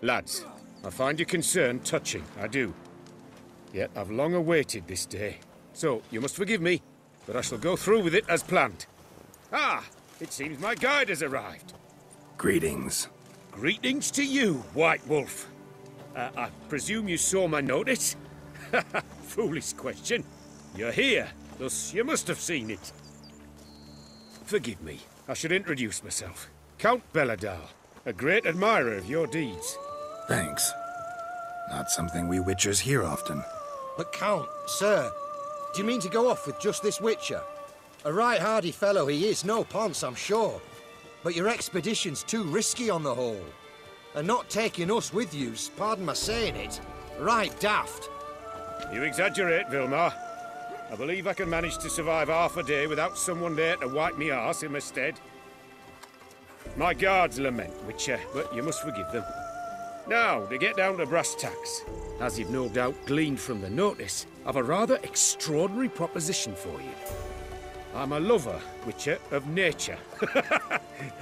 Lads, I find your concern touching, I do. Yet I've long awaited this day. So, you must forgive me, but I shall go through with it as planned. Ah, it seems my guide has arrived. Greetings. Greetings to you, White Wolf. I presume you saw my notice? Foolish question. You're here, thus you must have seen it. Forgive me, I should introduce myself. Count Belladal, a great admirer of your deeds. Thanks. Not something we Witchers hear often. But Count, sir, do you mean to go off with just this Witcher? A right hardy fellow he is, no ponce, I'm sure. But your expedition's too risky on the whole. And not taking us with you's, pardon my saying it, right daft. You exaggerate, Vilmar. I believe I can manage to survive half a day without someone there to wipe me arse in my stead. My guards lament, Witcher, but you must forgive them. Now, to get down to brass tacks, as you've no doubt gleaned from the notice, I've a rather extraordinary proposition for you. I'm a lover, Witcher, of nature.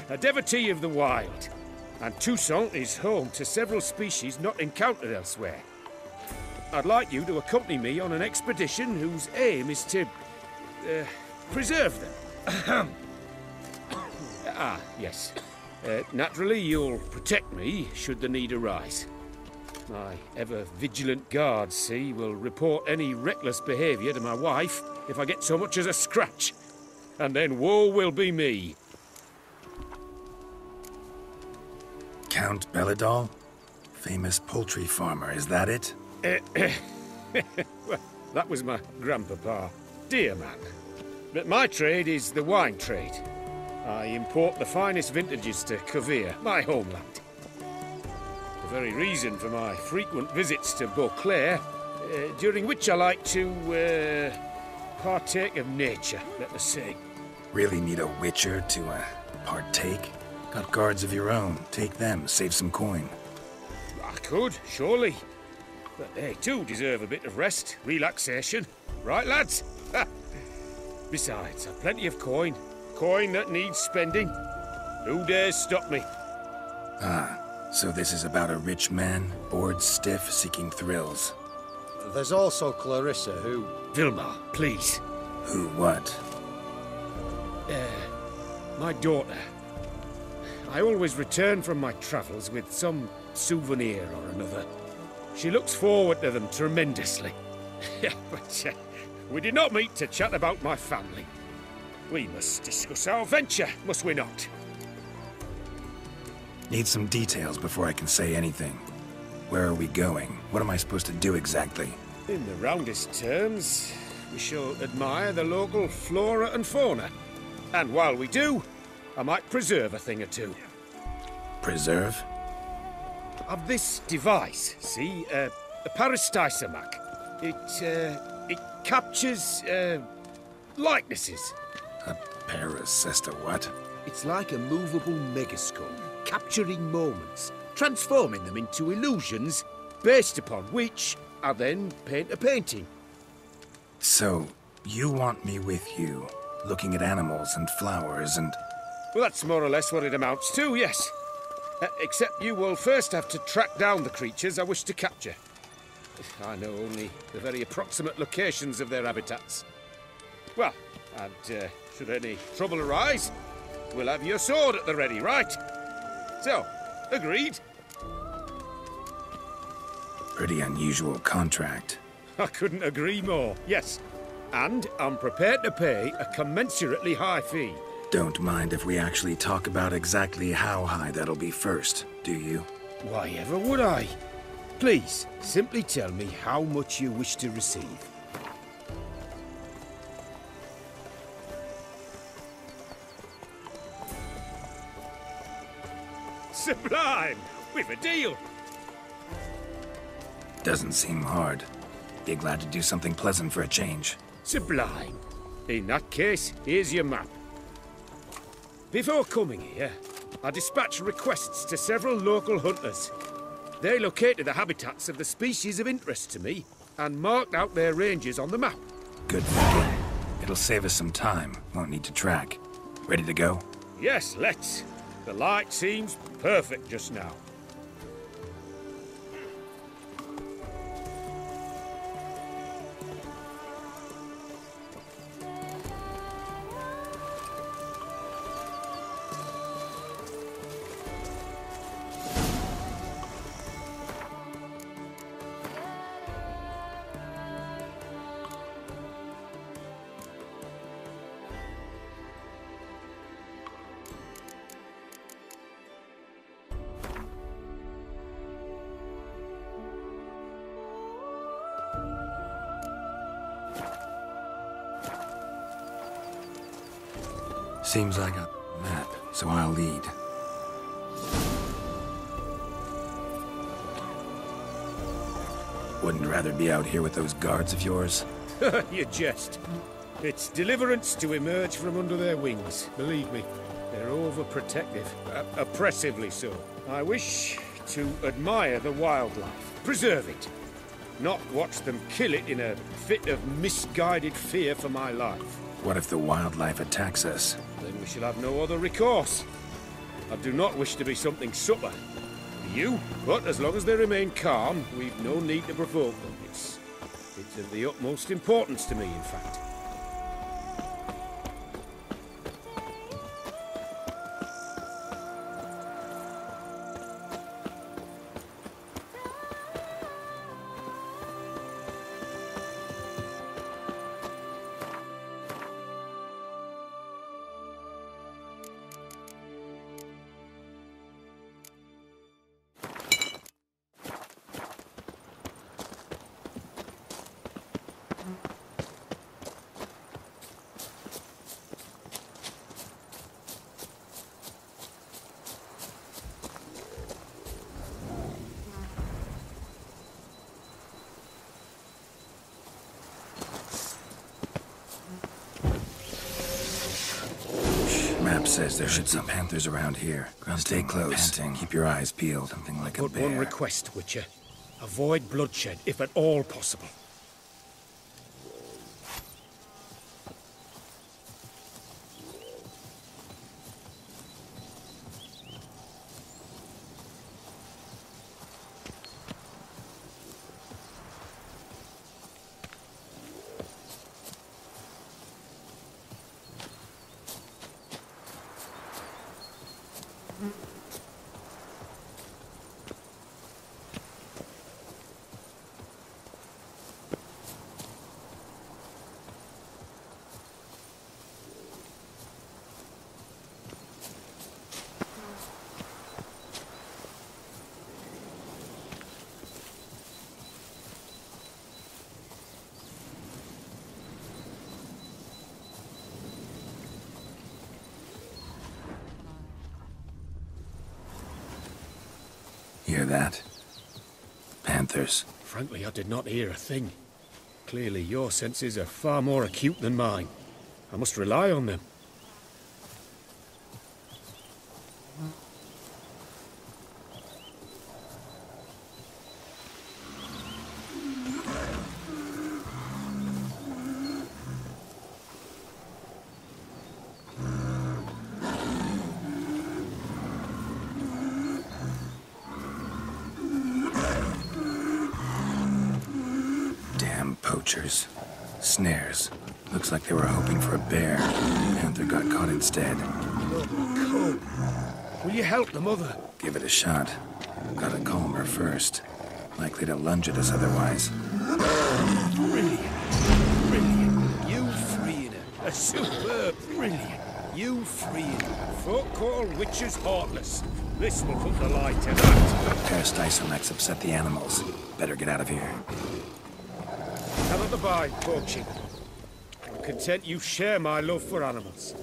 A devotee of the wild. And Toussaint is home to several species not encountered elsewhere. I'd like you to accompany me on an expedition whose aim is to preserve them. Ah, yes. Naturally, you'll protect me should the need arise. My ever-vigilant guards, see, will report any reckless behaviour to my wife if I get so much as a scratch. And then woe will be me. Count Belladal? Famous poultry farmer, is that it? Well, that was my grandpapa. Dear man. But my trade is the wine trade. I import the finest vintages to Cavir, my homeland. The very reason for my frequent visits to Beauclair, during which I like to partake of nature, let us say. Really need a Witcher to partake? Got guards of your own. Take them, save some coin. I could, surely. But they too deserve a bit of rest, relaxation. Right, lads? Besides, I've plenty of coin. Coin that needs spending. Who dares stop me? Ah, so this is about a rich man, bored stiff, seeking thrills. There's also Clarissa, who... Vilmar, please. Who what? My daughter. I always return from my travels with some souvenir or another. She looks forward to them tremendously. But we did not meet to chat about my family. We must discuss our venture, must we not? Need some details before I can say anything. Where are we going? What am I supposed to do exactly? In the roundest terms, we shall admire the local flora and fauna. And while we do, I might preserve a thing or two. Preserve? Of this device, see? A peristysomac. It captures, likenesses. A paracesta what? It's like a movable megascope, capturing moments, transforming them into illusions, based upon which I then paint a painting. So, you want me with you, looking at animals and flowers and... Well, that's more or less what it amounts to, yes. Except you will first have to track down the creatures I wish to capture. I know only the very approximate locations of their habitats. Well, and should any trouble arise, we'll have your sword at the ready, right? So, agreed? Pretty unusual contract. I couldn't agree more, yes. And I'm prepared to pay a commensurately high fee. Don't mind if we actually talk about exactly how high that'll be first, do you? Why ever would I? Please, simply tell me how much you wish to receive. Sublime! We've a deal! Doesn't seem hard. Be glad to do something pleasant for a change. Sublime. In that case, here's your map. Before coming here, I dispatched requests to several local hunters. They located the habitats of the species of interest to me and marked out their ranges on the map. Good thinking. It'll save us some time. Won't need to track. Ready to go? Yes, let's. The light seems perfect just now. Seems I got a map, so I'll lead. Wouldn't rather be out here with those guards of yours? You jest. It's deliverance to emerge from under their wings, believe me. They're overprotective, oppressively so. I wish to admire the wildlife, preserve it, not watch them kill it in a fit of misguided fear for my life. What if the wildlife attacks us? Then we shall have no other recourse. I do not wish to be something subtle for you, but as long as they remain calm, we've no need to provoke them. It's of the utmost importance to me, in fact. Map says there should be panthers around here. Stay close. Panting. Keep your eyes peeled. Something like a bear. But one request, Witcher. Avoid bloodshed, if at all possible. Hear that? Panthers. Frankly, I did not hear a thing. Clearly, your senses are far more acute than mine. I must rely on them. Poachers. Snares. Looks like they were hoping for a bear. Panther got caught instead. Come. Will you help the mother? Give it a shot. Gotta calm her first. Likely to lunge at us otherwise. Brilliant. Brilliant. You freeing her. A superb. Brilliant. You freeing her. Folk call witches heartless. This will put the light in that. Pest isomechs upset the animals. Better get out of here. Cannot abide poaching. I'm content you share my love for animals.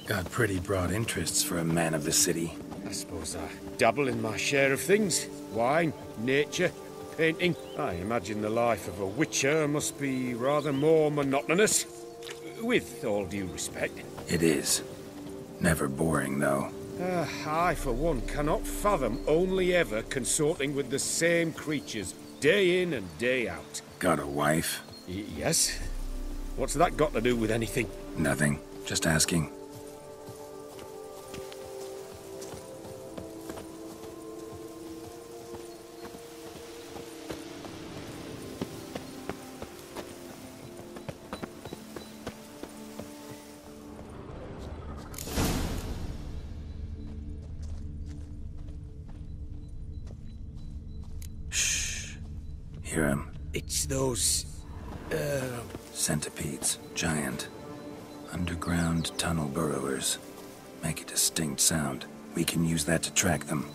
Got pretty broad interests for a man of the city. I suppose I dabble in my share of things. Wine, nature, painting. I imagine the life of a witcher must be rather more monotonous. With all due respect. It is. Never boring, though. I, for one, cannot fathom only ever consorting with the same creatures, day in and day out. Got a wife? Yes? What's that got to do with anything? Nothing. Just asking. Hear him. It's those... Centipedes. Giant. Underground tunnel burrowers. Make a distinct sound. We can use that to track them.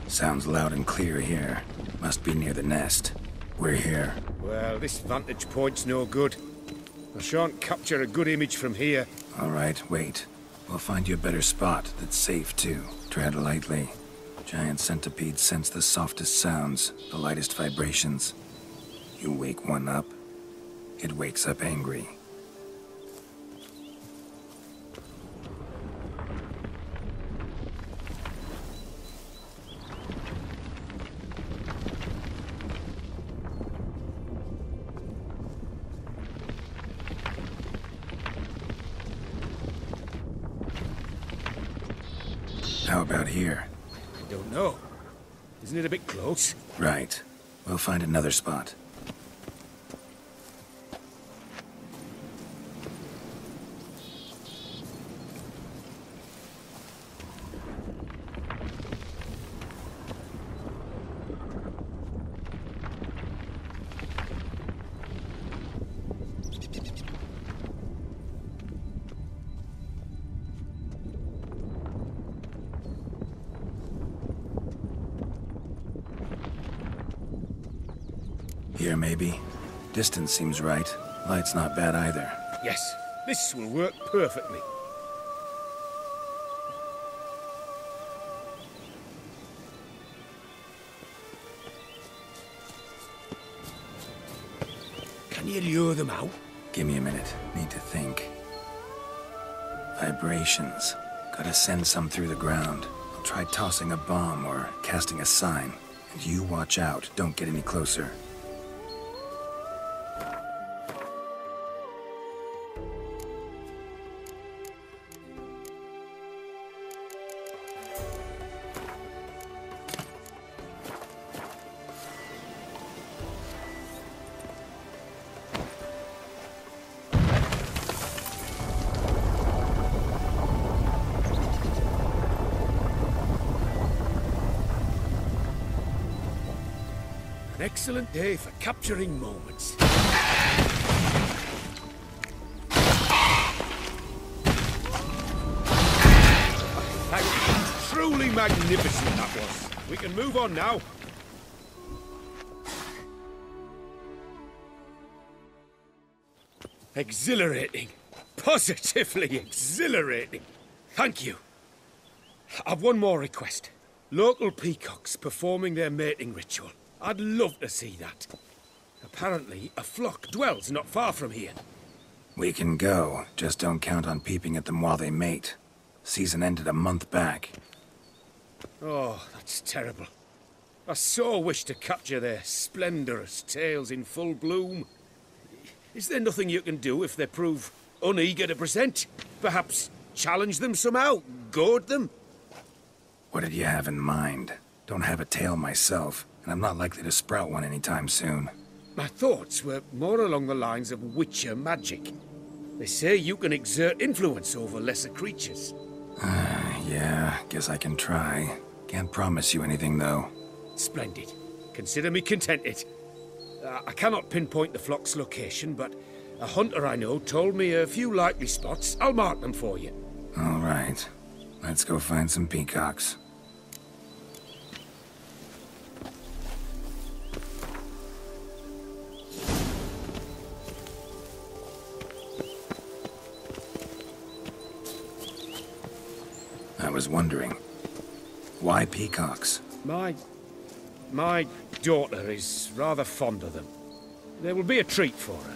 Sounds loud and clear here. Must be near the nest. We're here. Well, this vantage point's no good. I shan't capture a good image from here. All right, wait. We'll find you a better spot that's safe, too. Tread lightly. Giant centipedes sense the softest sounds, the lightest vibrations. You wake one up, it wakes up angry. How about here? I don't know. Isn't it a bit close? Right. We'll find another spot. Here, maybe. Distance seems right. Light's not bad either. Yes, this will work perfectly. Can you lure them out? Give me a minute. Need to think. Vibrations. Gotta send some through the ground. I'll try tossing a bomb or casting a sign. And you watch out. Don't get any closer. An excellent day for capturing moments. Thank you. Truly magnificent that was. We can move on now. Exhilarating. Positively exhilarating. Thank you. I've one more request. Local peacocks performing their mating ritual. I'd love to see that. Apparently, a flock dwells not far from here. We can go. Just don't count on peeping at them while they mate. Season ended a month back. Oh, that's terrible. I so wish to capture their splendorous tails in full bloom. Is there nothing you can do if they prove uneager to present? Perhaps challenge them somehow? Goad them? What did you have in mind? Don't have a tail myself, and I'm not likely to sprout one anytime soon. My thoughts were more along the lines of witcher magic. They say you can exert influence over lesser creatures. Yeah, guess I can try. Can't promise you anything, though. Splendid. Consider me contented. I cannot pinpoint the flock's location, but a hunter I know told me a few likely spots. I'll mark them for you. All right. Let's go find some peacocks. I was wondering, why peacocks? My daughter is rather fond of them. They will be a treat for her.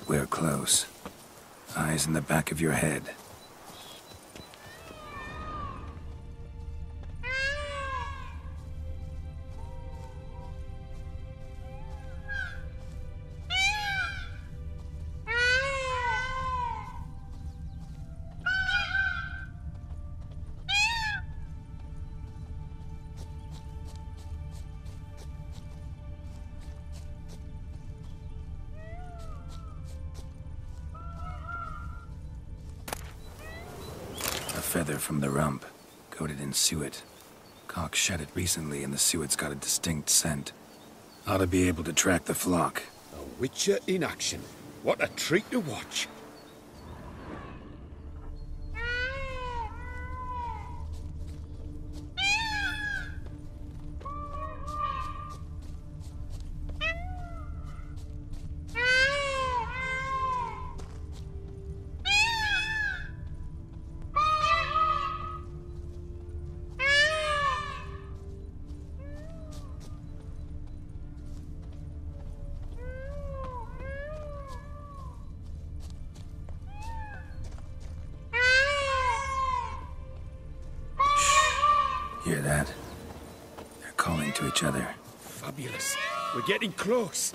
We're close. Eyes in the back of your head. A feather from the rump, coated in suet. Cock shed it recently and the suet's got a distinct scent. Ought to be able to track the flock. A witcher in action. What a treat to watch. Hear that? They're calling to each other. Fabulous. We're getting close.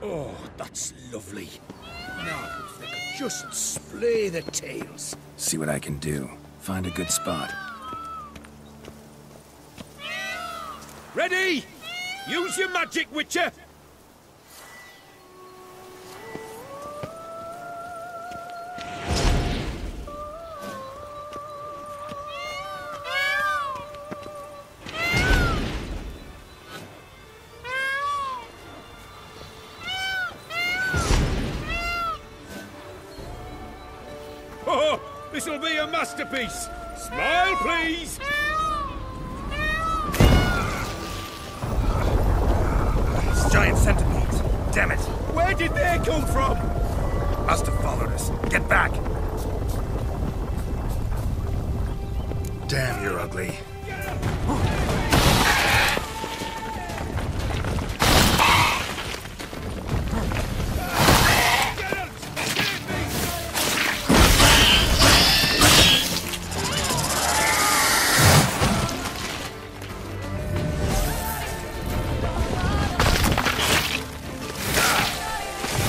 Oh, that's lovely. Now, if they could just splay the tails. See what I can do. Find a good spot. Ready? Use your magic, Witcher! Oh, this'll be a masterpiece! Smile, please! It's giant centipedes. Damn it. Where did they come from? Must have followed us. Get back. Damn, you're ugly.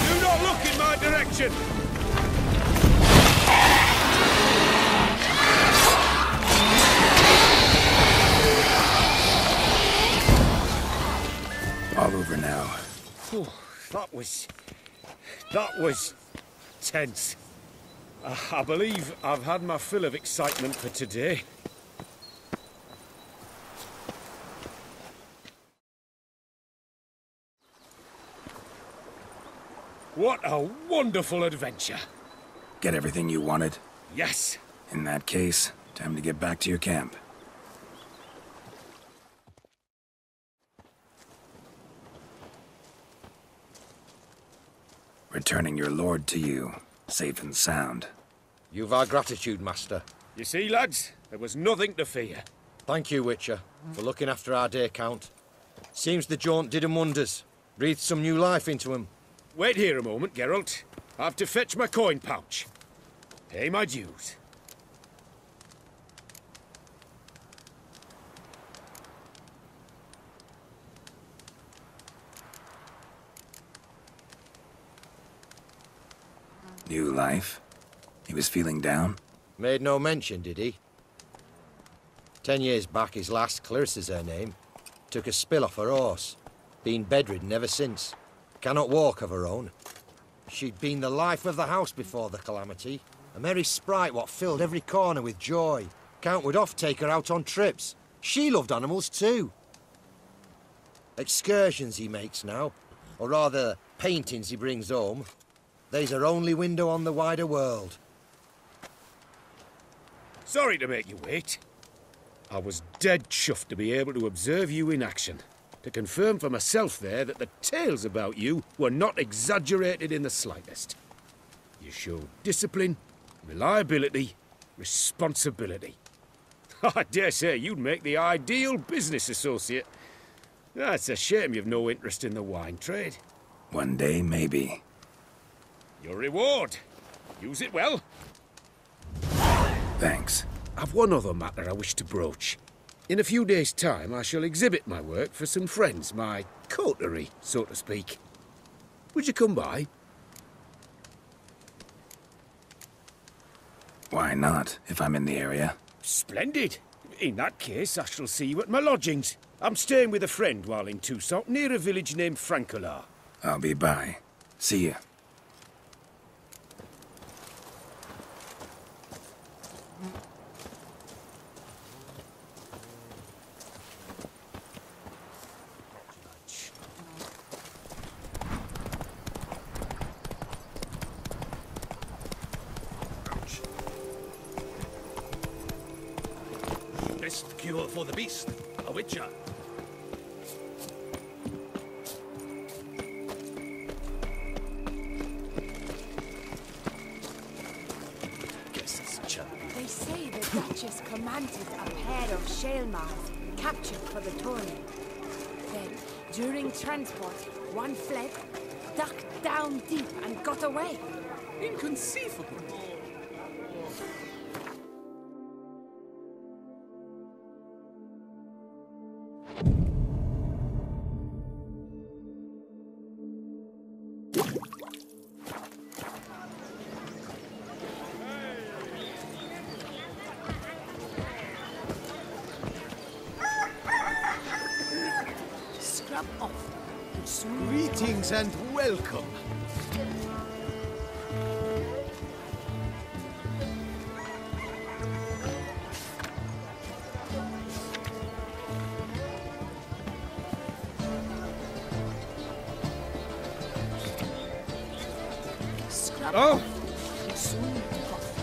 Do not look in my direction! All over now. Whew, that was tense. I believe I've had my fill of excitement for today. What a wonderful adventure! Get everything you wanted? Yes. In that case, time to get back to your camp. Returning your lord to you, safe and sound. You've our gratitude, Master. You see, lads, there was nothing to fear. Thank you, Witcher, for looking after our day count. Seems the jaunt did 'em wonders. Breathed some new life into 'em. Wait here a moment, Geralt. I have to fetch my coin pouch. Pay my dues. New life? He was feeling down? Made no mention, did he? 10 years back, his last, Clarissa's her name, took a spill off her horse. Been bedridden ever since. Cannot walk of her own. She'd been the life of the house before the calamity. A merry sprite what filled every corner with joy. Count would oft take her out on trips. She loved animals too. Excursions he makes now, or rather, paintings he brings home. They's her only window on the wider world. Sorry to make you wait. I was dead chuffed to be able to observe you in action. To confirm for myself there that the tales about you were not exaggerated in the slightest. You showed discipline, reliability, responsibility. I dare say you'd make the ideal business associate. It's a shame you've no interest in the wine trade. One day, maybe. Your reward. Use it well. Thanks. I've one other matter I wish to broach. In a few days' time, I shall exhibit my work for some friends, my coterie, so to speak. Would you come by? Why not, if I'm in the area? Splendid. In that case, I shall see you at my lodgings. I'm staying with a friend while in Toussaint, near a village named Francois. I'll be by. See you. Best cure for the beast, a witcher. Guests champion. They say the Duchess commanded a pair of Shalmars captured for the tourney. Then, during transport, one fled, ducked down deep and got away. Inconceivable. Scrub off. And soon Greetings and welcome. scrub Oh! off. And soon off.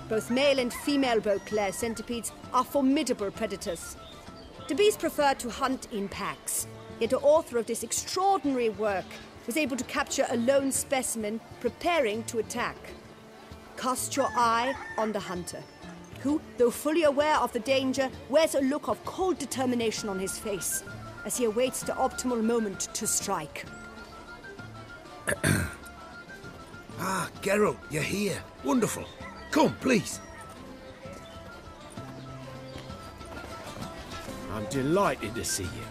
Both male and female Beauclair centipedes are formidable predators. The bees prefer to hunt in packs, yet the author of this extraordinary work was able to capture a lone specimen preparing to attack. Cast your eye on the hunter, who, though fully aware of the danger, wears a look of cold determination on his face as he awaits the optimal moment to strike. Ah, Geralt, you're here. Wonderful. Come, please. I'm delighted to see you.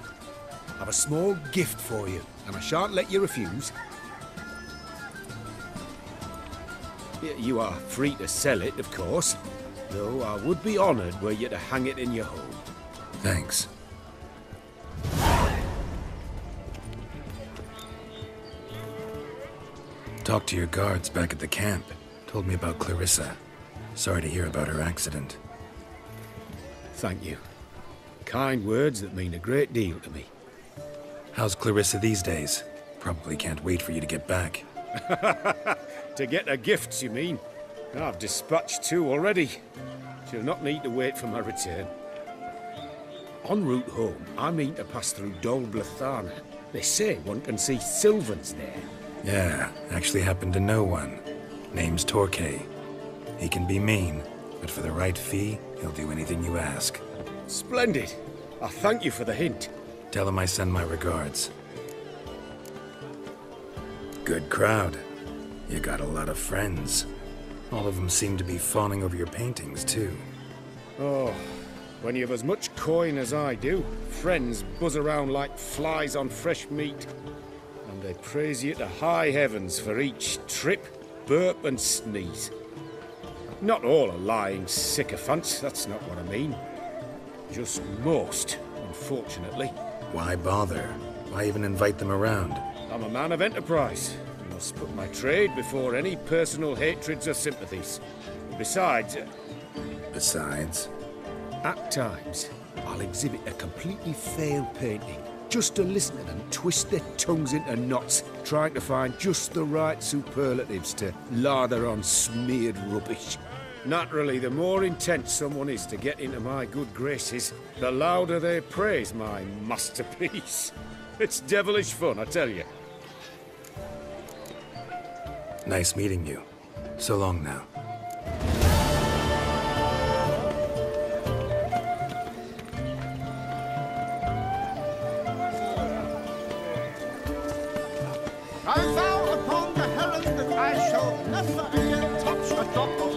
I've a small gift for you, and I shan't let you refuse. You are free to sell it, of course, though I would be honoured were you to hang it in your home. Thanks. Talked to your guards back at the camp. Told me about Clarissa. Sorry to hear about her accident. Thank you. Kind words that mean a great deal to me. How's Clarissa these days? Probably can't wait for you to get back. To get her gifts, you mean? I've dispatched 2 already. She'll not need to wait for my return. En route home, I mean to pass through Dol Blathana. They say one can see Sylvans there. Yeah, actually happen to know one. Name's Torquay. He can be mean, but for the right fee, he'll do anything you ask. Splendid. I thank you for the hint. Tell him I send my regards. Good crowd. You got a lot of friends. All of them seem to be fawning over your paintings, too. Oh, when you have as much coin as I do, friends buzz around like flies on fresh meat. And they praise you to high heavens for each trip, burp and sneeze. Not all are lying sycophants, that's not what I mean. Just most, unfortunately. Why bother? Why even invite them around? I'm a man of enterprise. I must put my trade before any personal hatreds or sympathies. Besides... Besides? At times, I'll exhibit a completely failed painting, just to listen to them twist their tongues into knots, trying to find just the right superlatives to lather on smeared rubbish. Naturally, the more intent someone is to get into my good graces, the louder they praise my masterpiece. It's devilish fun, I tell you. Nice meeting you. So long now. I vow upon the heron that I shall never again touch a drop of